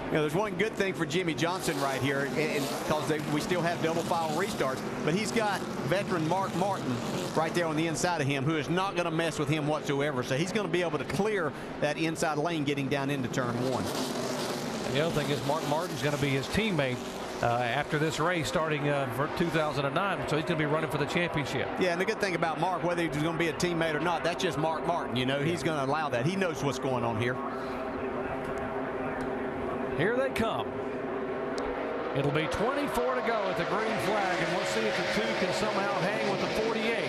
You know, there's one good thing for Jimmy Johnson right here, because we still have double file restarts, but he's got veteran Mark Martin right there on the inside of him, who is not going to mess with him whatsoever. So he's going to be able to clear that inside lane getting down into turn 1. The other thing is Mark Martin's going to be his teammate after this race starting for 2009, so he's going to be running for the championship. Yeah, and the good thing about Mark, whether he's going to be a teammate or not, that's just Mark Martin. You know, he's going to allow that. He knows what's going on here. Here they come. It'll be 24 to go at the green flag, and we'll see if the 2 can somehow hang with the 48.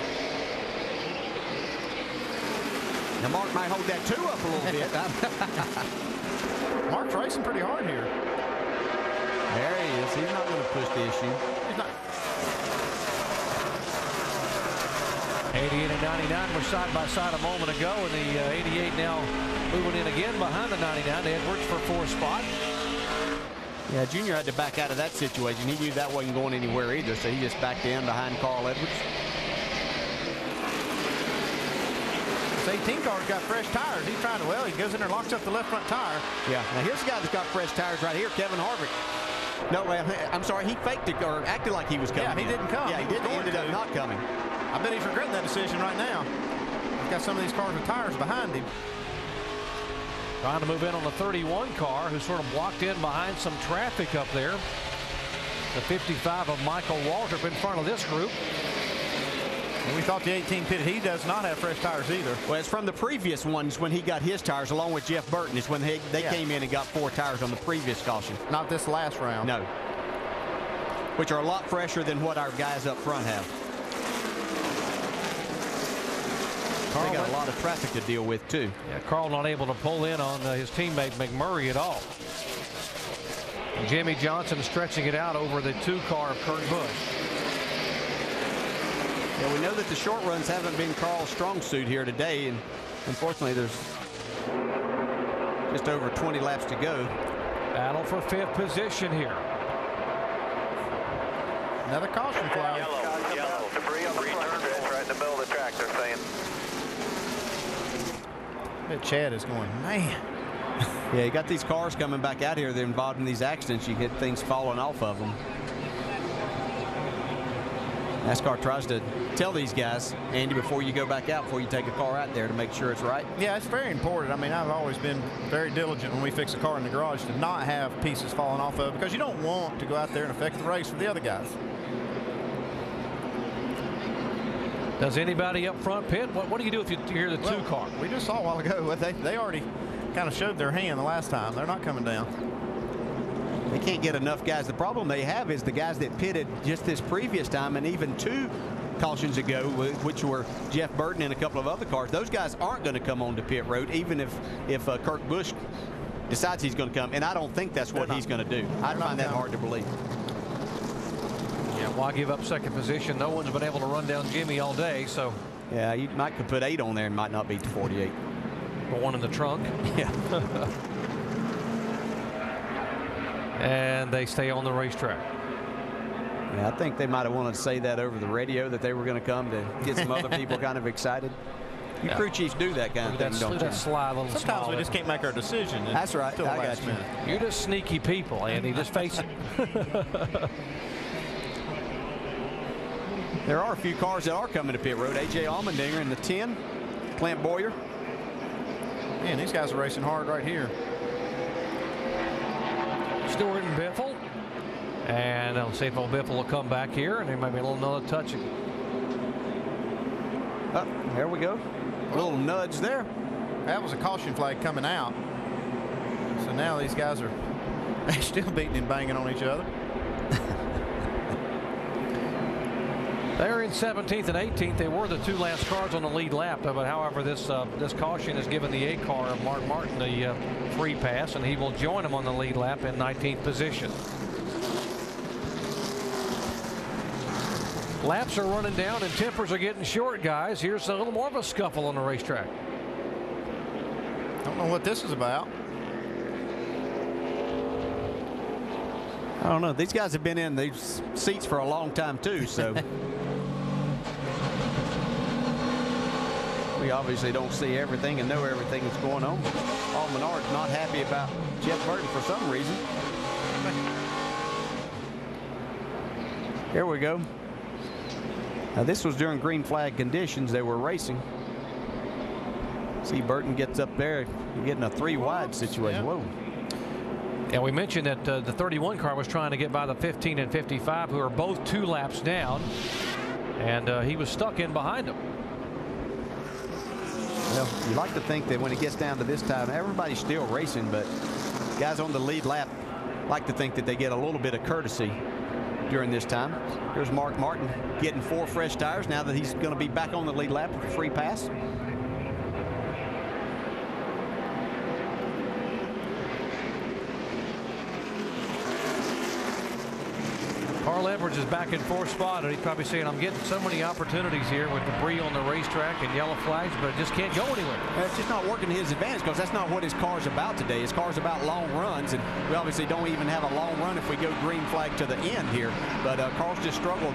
Now Mark might hold that 2 up a little bit. Mark's racing pretty hard here. There he is. He's not going to push the issue. He's not. 88 and 99 were side by side a moment ago, and the 88 now moving in again behind the 99. Edwards for 4th spot. Yeah, Junior had to back out of that situation. He knew that wasn't going anywhere either, so he just backed in behind Carl Edwards. This 18 car's got fresh tires. He's trying to, well, he goes in there, locks up the left front tire. Yeah, now here's a guy that's got fresh tires right here, Kevin Harvick. No, I'm sorry, he faked it or acted like he was coming. Yeah, he didn't come. Yeah, he didn't. Ended up not coming. I bet he's regretting that decision right now. He's got some of these cars with tires behind him. Trying to move in on the 31 car, who sort of blocked in behind some traffic up there. The 55 of Michael Waltrip in front of this group. And we thought the 18 pitted. He does not have fresh tires either. Well, it's from the previous ones when he got his tires along with Jeff Burton. It's when they came in and got 4 tires on the previous caution. Not this last round. No. Which are a lot fresher than what our guys up front have. They got a lot of traffic to deal with too. Yeah, Carl not able to pull in on his teammate McMurray at all. And Jimmy Johnson stretching it out over the 2 car of Kurt Busch. Yeah, we know that the short runs haven't been Carl's strong suit here today, and unfortunately there's just over 20 laps to go. Battle for 5th position here. Another caution flag. Yellow. Debris on the front stretch right in the middle of the track, they're saying. Chad is going, man. Yeah, you got these cars coming back out here. They're involved in these accidents. You get things falling off of them. NASCAR tries to tell these guys, Andy, before you go back out, before you take a car out there, to make sure it's right. Yeah, it's very important. I mean, I've always been very diligent when we fix a car in the garage to not have pieces falling off of it, because you don't want to go out there and affect the race for the other guys. Does anybody up front pit? What do you do if you hear the 2 car? We just saw a while ago. They already kind of showed their hand the last time. They're not coming down. They can't get enough guys. The problem they have is the guys that pitted just this previous time and even 2 cautions ago, which were Jeff Burton and a couple of other cars. Those guys aren't going to come on to pit road, even if Kurt Busch decides he's going to come. And I don't think that's what he's going to do. I find that hard to believe. Yeah, why give up 2nd position? No one's been able to run down Jimmy all day, so. Yeah, you might could put 8 on there and might not beat the 48. Put 1 in the trunk. Yeah. And they stay on the racetrack. Yeah, I think they might have wanted to say that over the radio, that they were going to come to get some other people kind of excited. You crew chiefs do that kind of thing, don't you? That sly little Sometimes smile we just can't make our decision. That's right. Until I last got you. minute. You're just sneaky people, Andy. Just face it. There are a few cars that are coming to pit road. A.J. Allmendinger in the 10. Clint Boyer. Man, these guys are racing hard right here. Stewart and Biffle. And I'll see if old Biffle will come back here, and there might be a little another touch. There we go. A little nudge there. That was a caution flag coming out. So now these guys are still beating and banging on each other. They're in 17th and 18th. They were the 2 last cars on the lead lap. But however, this caution has given the 8 car of Mark Martin the free pass, and he will join him on the lead lap in 19th position. Laps are running down and tempers are getting short, guys. Here's a little more of a scuffle on the racetrack. Don't know what this is about. I don't know. These guys have been in these seats for a long time too, so. We obviously don't see everything and know everything that's going on. Paul Menard's not happy about Jeff Burton for some reason. Here we go. Now this was during green flag conditions. They were racing. See, Burton gets up there, getting a 3 wide situation. Whoa. And we mentioned that the 31 car was trying to get by the 15 and 55, who are both 2 laps down, and he was stuck in behind them. Well, you like to think that when it gets down to this time, everybody's still racing, but guys on the lead lap like to think that they get a little bit of courtesy during this time. Here's Mark Martin getting 4 fresh tires now that he's going to be back on the lead lap with a free pass. Carl Edwards is back in 4th spot, and he's probably saying, I'm getting so many opportunities here with debris on the racetrack and yellow flags, but it just can't go anywhere. It's just not working to his advantage because that's not what his car's about today. His car's about long runs, and we obviously don't even have a long run if we go green flag to the end here. But Carl's just struggled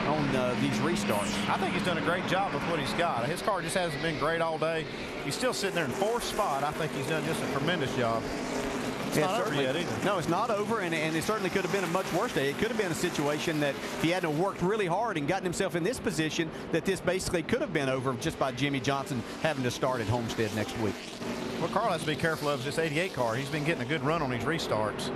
on these restarts. I think he's done a great job with what he's got. His car just hasn't been great all day. He's still sitting there in 4th spot. I think he's done just a tremendous job. It's not over yet either. No, it's not over, and it certainly could have been a much worse day. It could have been a situation that if he hadn't worked really hard and gotten himself in this position, that this basically could have been over just by Jimmy Johnson having to start at Homestead next week. What Carl has to be careful of is this 88 car. He's been getting a good run on these restarts.